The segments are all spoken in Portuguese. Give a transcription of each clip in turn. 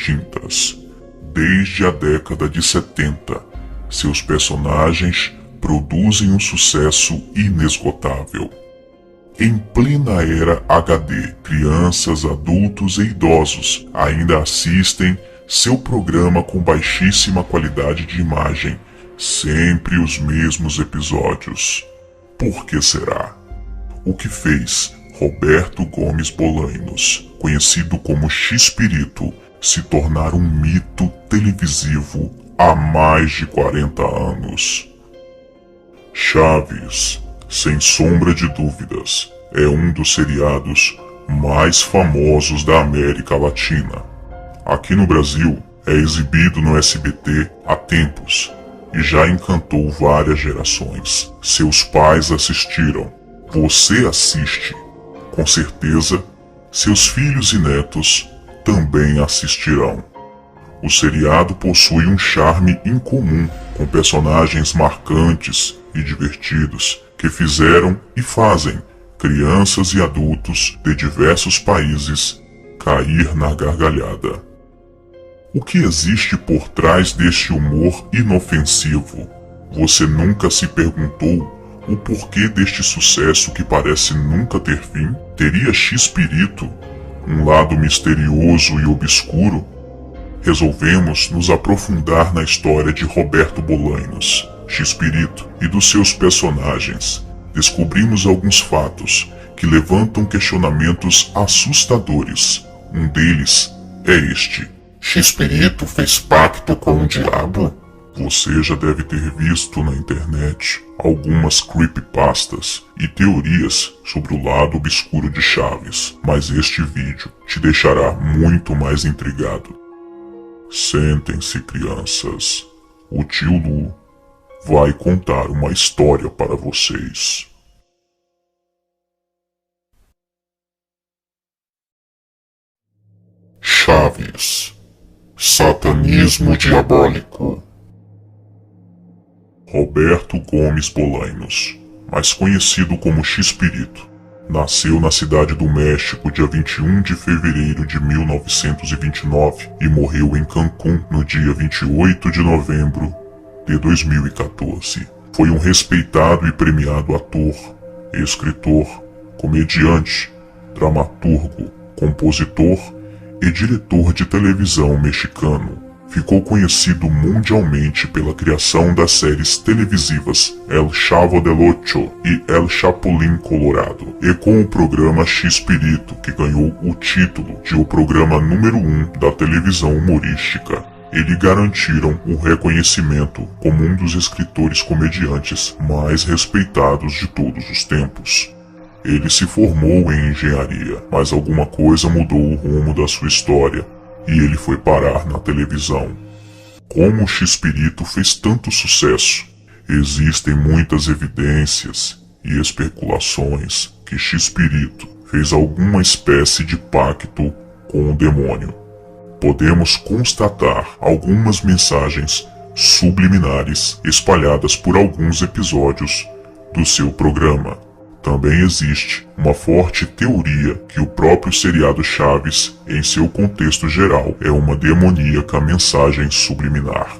distintas. Desde a década de 70, seus personagens produzem um sucesso inesgotável. Em plena era HD, crianças, adultos e idosos ainda assistem seu programa com baixíssima qualidade de imagem, sempre os mesmos episódios. Por que será? O que fez Roberto Gomes Bolanhos, conhecido como X-Pirito, se tornar um mito televisivo há mais de 40 anos? Chaves, sem sombra de dúvidas, é um dos seriados mais famosos da América Latina. Aqui no Brasil, é exibido no SBT há tempos e já encantou várias gerações. Seus pais assistiram, você assiste. Com certeza, seus filhos e netos também assistirão. O seriado possui um charme incomum, com personagens marcantes e divertidos que fizeram e fazem crianças e adultos de diversos países cair na gargalhada. O que existe por trás deste humor inofensivo? Você nunca se perguntou o porquê deste sucesso que parece nunca ter fim? Teria X-Pirito um lado misterioso e obscuro? Resolvemos nos aprofundar na história de Roberto Bolanhos, X-Pirito, e dos seus personagens. Descobrimos alguns fatos que levantam questionamentos assustadores. Um deles é este: X-Pirito fez pacto com o diabo? Você já deve ter visto na internet algumas creepypastas e teorias sobre o lado obscuro de Chaves, mas este vídeo te deixará muito mais intrigado. Sentem-se, crianças. O tio Lu vai contar uma história para vocês. Chaves. Satanismo diabólico. Roberto Gomes Bolanhos, mais conhecido como X-Pirito, nasceu na cidade do México dia 21 de fevereiro de 1929 e morreu em Cancún no dia 28 de novembro de 2014. Foi um respeitado e premiado ator, escritor, comediante, dramaturgo, compositor e diretor de televisão mexicano. Ficou conhecido mundialmente pela criação das séries televisivas El Chavo del Ocho e El Chapulín Colorado, e com o programa X-Pirito, que ganhou o título de o programa número 1 da televisão humorística. Ele garantiram o reconhecimento como um dos escritores comediantes mais respeitados de todos os tempos. Ele se formou em engenharia, mas alguma coisa mudou o rumo da sua história e ele foi parar na televisão. Como o X-Pirito fez tanto sucesso? Existem muitas evidências e especulações que X-Pirito fez alguma espécie de pacto com o demônio. Podemos constatar algumas mensagens subliminares espalhadas por alguns episódios do seu programa. Também existe uma forte teoria que o próprio seriado Chaves, em seu contexto geral, é uma demoníaca mensagem subliminar.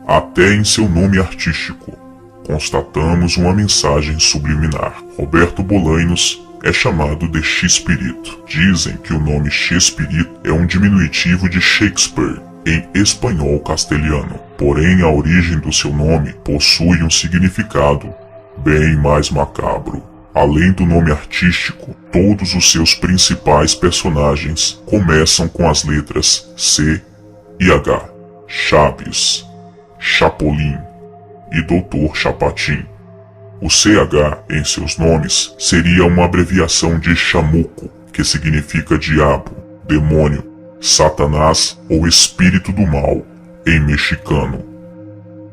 Até em seu nome artístico, constatamos uma mensagem subliminar. Roberto Bolanhos é chamado de X-Pirito. Dizem que o nome X-Pirito é um diminutivo de Shakespeare, em espanhol castelhano. Porém, a origem do seu nome possui um significado bem mais macabro. Além do nome artístico, todos os seus principais personagens começam com as letras C e H. Chaves, Chapolin e Dr. Chapatin. O CH em seus nomes seria uma abreviação de chamuco, que significa diabo, demônio, Satanás ou espírito do mal, em mexicano.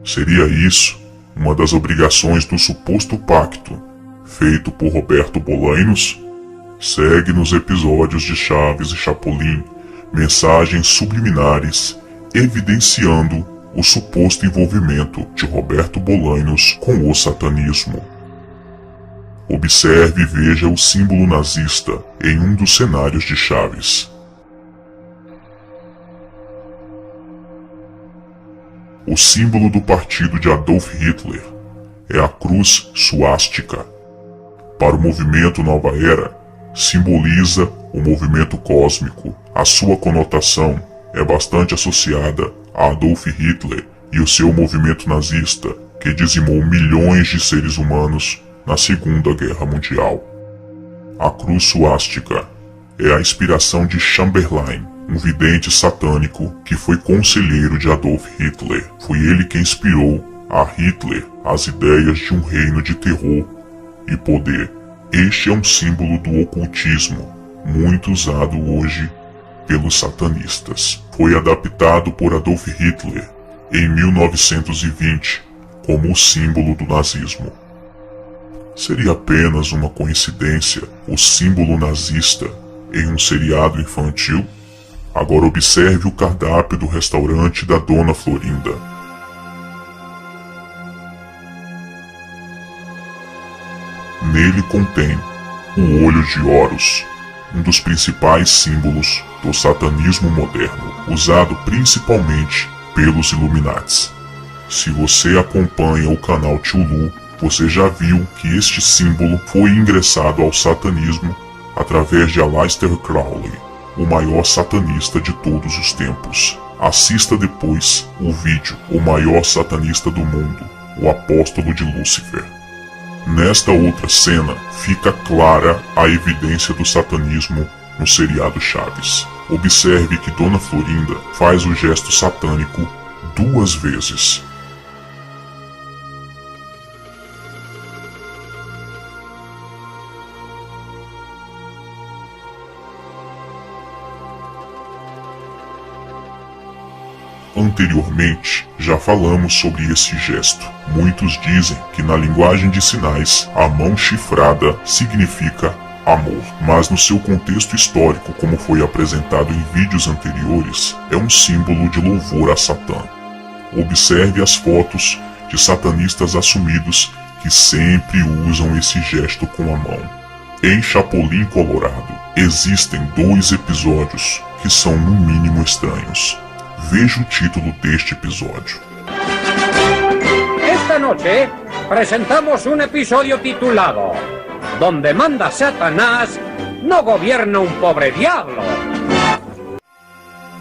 Seria isso uma das obrigações do suposto pacto feito por Roberto Bolanhos? Segue nos episódios de Chaves e Chapolin mensagens subliminares evidenciando o suposto envolvimento de Roberto Bolanhos com o satanismo. Observe e veja o símbolo nazista em um dos cenários de Chaves. O símbolo do partido de Adolf Hitler é a cruz suástica. Para o movimento Nova Era, simboliza o movimento cósmico. A sua conotação é bastante associada a Adolf Hitler e o seu movimento nazista, que dizimou milhões de seres humanos na Segunda Guerra Mundial. A cruz suástica é a inspiração de Chamberlain, um vidente satânico que foi conselheiro de Adolf Hitler. Foi ele quem inspirou a Hitler as ideias de um reino de terror e poder. Este é um símbolo do ocultismo, muito usado hoje pelos satanistas. Foi adaptado por Adolf Hitler em 1920 como o símbolo do nazismo. Seria apenas uma coincidência o símbolo nazista em um seriado infantil? Agora observe o cardápio do restaurante da Dona Florinda. Nele contém o olho de Horus, um dos principais símbolos do satanismo moderno, usado principalmente pelos Illuminates. Se você acompanha o canal Tulu, você já viu que este símbolo foi ingressado ao satanismo através de Aleister Crowley, o maior satanista de todos os tempos. Assista depois o vídeo O Maior Satanista do Mundo, o Apóstolo de Lúcifer. Nesta outra cena, fica clara a evidência do satanismo no seriado Chaves. Observe que Dona Florinda faz o gesto satânico 2 vezes. Anteriormente, já falamos sobre esse gesto. Muitos dizem que na linguagem de sinais, a mão chifrada significa amor, mas no seu contexto histórico, como foi apresentado em vídeos anteriores, é um símbolo de louvor a Satã. Observe as fotos de satanistas assumidos que sempre usam esse gesto com a mão. Em Chapolin Colorado, existem 2 episódios que são no mínimo estranhos. Veja o título deste episódio. Esta noche presentamos un episodio titulado Donde manda Satanás, no gobierna un pobre diablo.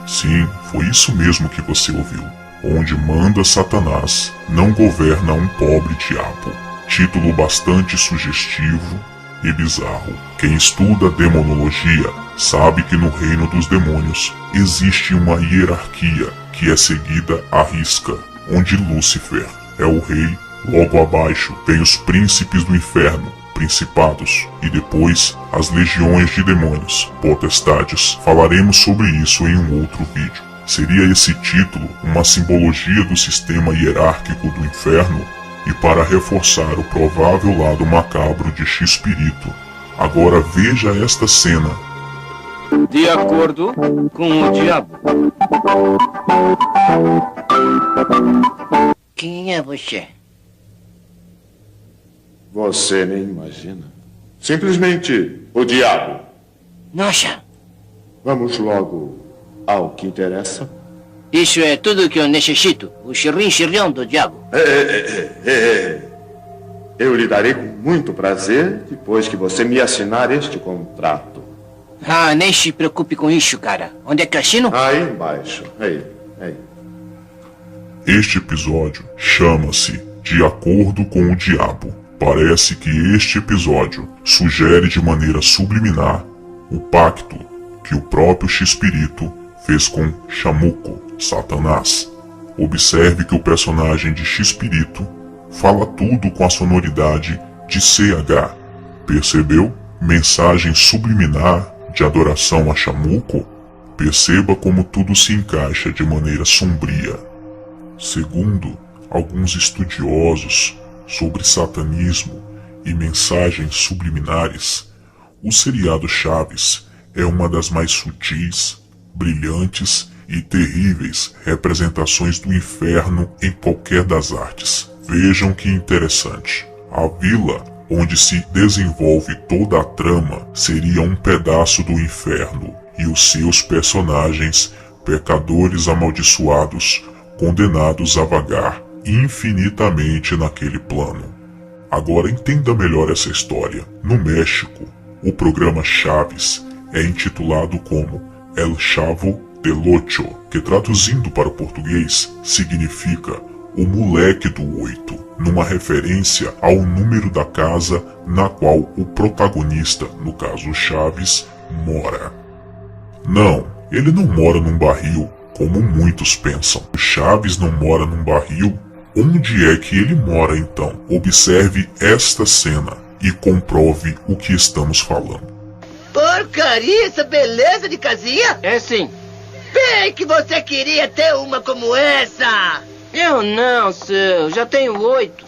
Sim, foi isso mesmo que você ouviu. Onde manda Satanás, não governa um pobre diabo. Título bastante sugestivo e bizarro. Quem estuda demonologia sabe que no reino dos demônios existe uma hierarquia que é seguida à risca, onde Lúcifer é o rei, logo abaixo vem os príncipes do inferno, principados, e depois as legiões de demônios, potestades. Falaremos sobre isso em um outro vídeo. Seria esse título uma simbologia do sistema hierárquico do inferno? E para reforçar o provável lado macabro de X-Espírito, agora veja esta cena. De acordo com o diabo. Quem é você? Você nem imagina. Simplesmente o diabo. Nossa, Vamos logo ao que interessa. isso é tudo que eu necessito. O xirrim do diabo. Eu lhe darei com muito prazer depois que você me assinar este contrato. Ah, nem se preocupe com isso, cara. Onde é que eu assino? Aí embaixo. Aí. Este episódio chama-se De Acordo com o Diabo. Parece que este episódio sugere de maneira subliminar o pacto que o próprio X-Espírito fez com Chamuco, Satanás. Observe que o personagem de X-Espírito fala tudo com a sonoridade de CH. Percebeu? Mensagem subliminar de adoração a Chamuco? Perceba como tudo se encaixa de maneira sombria. Segundo alguns estudiosos sobre satanismo e mensagens subliminares, o seriado Chaves é uma das mais sutis, brilhantes e terríveis representações do inferno em qualquer das artes. Vejam que interessante. A vila onde se desenvolve toda a trama seria um pedaço do inferno, e os seus personagens, pecadores amaldiçoados, condenados a vagar infinitamente naquele plano. Agora entenda melhor essa história. No México, o programa Chaves é intitulado como El Chavo del Ocho, que traduzindo para o português significa o moleque do 8, numa referência ao número da casa na qual o protagonista, no caso Chaves, mora. Não, ele não mora num barril, como muitos pensam. O Chaves não mora num barril. Onde é que ele mora então? Observe esta cena e comprove o que estamos falando. Porcaria, essa beleza de casinha! É sim. Bem que você queria ter uma como essa! Eu não, seu. Já tenho 8.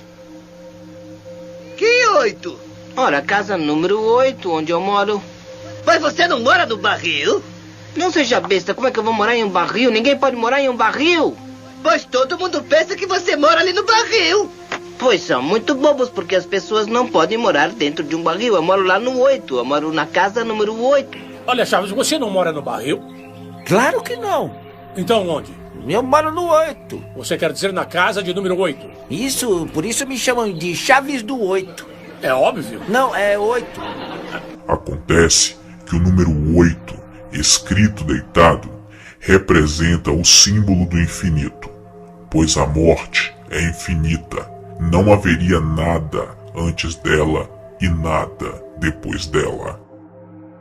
Que 8? Ora, casa número 8, onde eu moro. Mas você não mora no barril? Não seja besta, como é que eu vou morar em um barril? Ninguém pode morar em um barril. Pois todo mundo pensa que você mora ali no barril. Pois são muito bobos, porque as pessoas não podem morar dentro de um barril. Eu moro lá no 8, eu moro na casa número 8. Olha, Chaves, você não mora no barril? Claro que não. Então onde? Eu moro no 8. Você quer dizer na casa de número 8? Isso, por isso me chamam de Chaves do 8. É óbvio. Não, é 8. Acontece que o número 8, escrito deitado, representa o símbolo do infinito, pois a morte é infinita. Não haveria nada antes dela e nada depois dela.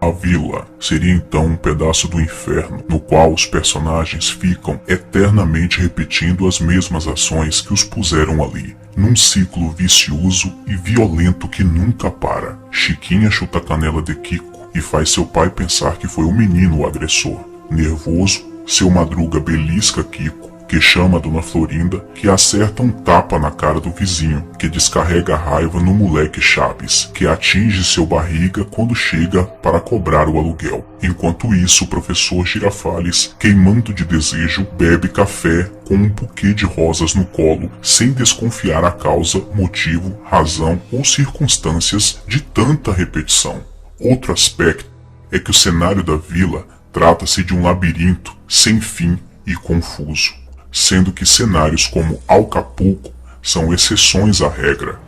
A vila seria então um pedaço do inferno, no qual os personagens ficam eternamente repetindo as mesmas ações que os puseram ali, num ciclo vicioso e violento que nunca para. Chiquinha chuta a canela de Kiko e faz seu pai pensar que foi o menino o agressor. Nervoso, seu Madruga belisca Kiko, que chama a Dona Florinda, que acerta um tapa na cara do vizinho, que descarrega a raiva no moleque Chaves, que atinge seu barriga quando chega para cobrar o aluguel. Enquanto isso, o professor Girafales, queimando de desejo, bebe café com um buquê de rosas no colo, sem desconfiar a causa, motivo, razão ou circunstâncias de tanta repetição. Outro aspecto é que o cenário da vila trata-se de um labirinto sem fim e confuso, sendo que cenários como Acapulco são exceções à regra.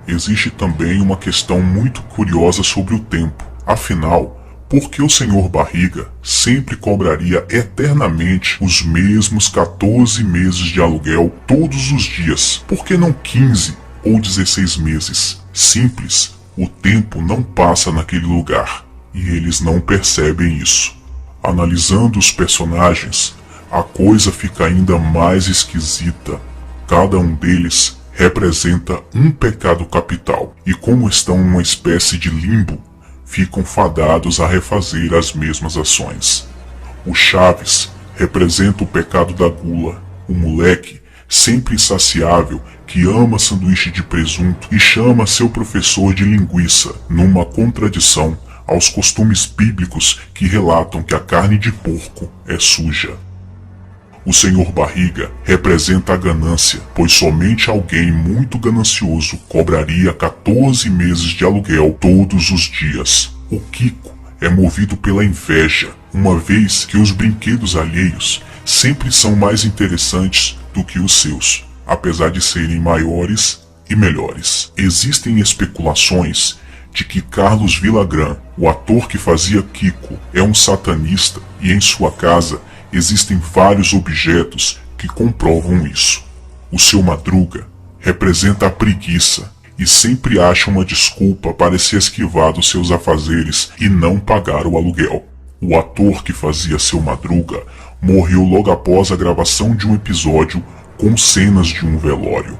Existe também uma questão muito curiosa sobre o tempo. Afinal, por que o Sr. Barriga sempre cobraria eternamente os mesmos 14 meses de aluguel todos os dias? Por que não 15 ou 16 meses? Simples, o tempo não passa naquele lugar, e eles não percebem isso. Analisando os personagens, a coisa fica ainda mais esquisita. Cada um deles representa um pecado capital, e como estão numa espécie de limbo, ficam fadados a refazer as mesmas ações. O Chaves representa o pecado da gula, o moleque, sempre insaciável, que ama sanduíche de presunto e chama seu professor de linguiça, numa contradição aos costumes bíblicos que relatam que a carne de porco é suja. O Sr. Barriga representa a ganância, pois somente alguém muito ganancioso cobraria 14 meses de aluguel todos os dias. O Kiko é movido pela inveja, uma vez que os brinquedos alheios sempre são mais interessantes do que os seus, apesar de serem maiores e melhores. Existem especulações de que Carlos Villagrán, o ator que fazia Kiko, é um satanista e em sua casa existem vários objetos que comprovam isso. O seu Madruga representa a preguiça e sempre acha uma desculpa para se esquivar dos seus afazeres e não pagar o aluguel. O ator que fazia seu Madruga morreu logo após a gravação de um episódio com cenas de um velório.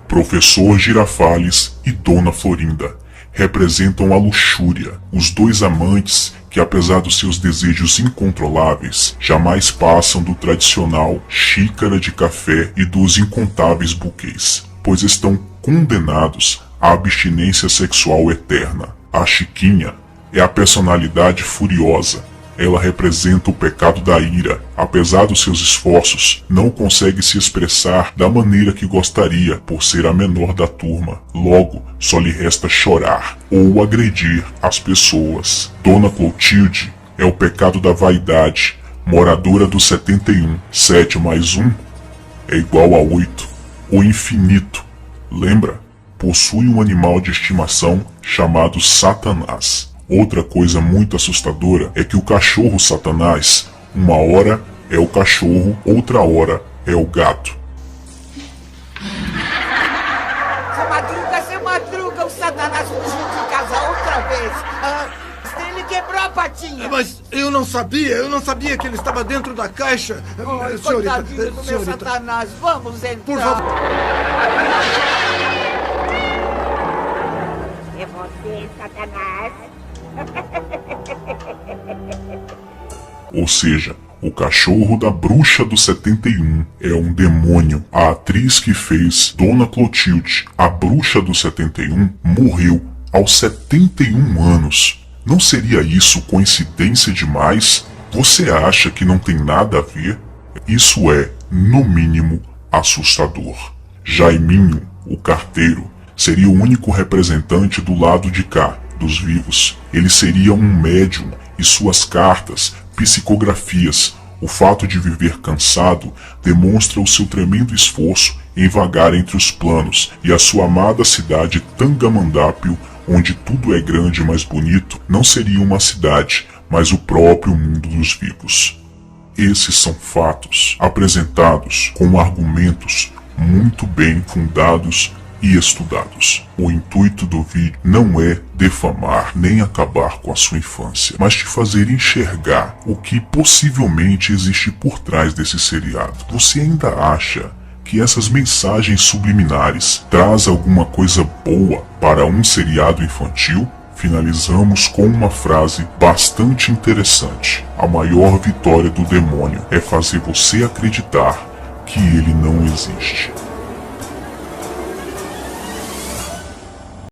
Professor Girafales e Dona Florinda representam a luxúria, os dois amantes que, apesar dos seus desejos incontroláveis, jamais passam do tradicional xícara de café e dos incontáveis buquês, pois estão condenados à abstinência sexual eterna. A Chiquinha é a personalidade furiosa. Ela representa o pecado da ira. Apesar dos seus esforços, não consegue se expressar da maneira que gostaria por ser a menor da turma. Logo, só lhe resta chorar ou agredir as pessoas. Dona Clotilde é o pecado da vaidade, moradora do 71, 7 mais 1. é igual a 8, o infinito. Lembra? Possui um animal de estimação chamado Satanás. Outra coisa muito assustadora é que o cachorro Satanás, uma hora é o cachorro, outra hora é o gato. Seu Madruga, o Satanás fugiu de casa outra vez. Ele quebrou a patinha. Mas eu não sabia que ele estava dentro da caixa. Coitadinho do meu Satanás, vamos então. Por favor. É você, Satanás. Ou seja, o cachorro da bruxa do 71 é um demônio. A atriz que fez Dona Clotilde, a bruxa do 71, morreu aos 71 anos. Não seria isso coincidência demais? Você acha que não tem nada a ver? Isso é, no mínimo, assustador. Jaiminho, o carteiro, seria o único representante do lado de cá, dos vivos. Ele seria um médium e suas cartas, psicografias, o fato de viver cansado demonstra o seu tremendo esforço em vagar entre os planos, e a sua amada cidade Tangamandápio, onde tudo é grande e mais bonito, não seria uma cidade, mas o próprio mundo dos vivos. Esses são fatos apresentados com argumentos muito bem fundados e estudados. O intuito do vídeo não é defamar nem acabar com a sua infância, mas te fazer enxergar o que possivelmente existe por trás desse seriado. Você ainda acha que essas mensagens subliminares trazem alguma coisa boa para um seriado infantil? Finalizamos com uma frase bastante interessante. A maior vitória do demônio é fazer você acreditar que ele não existe.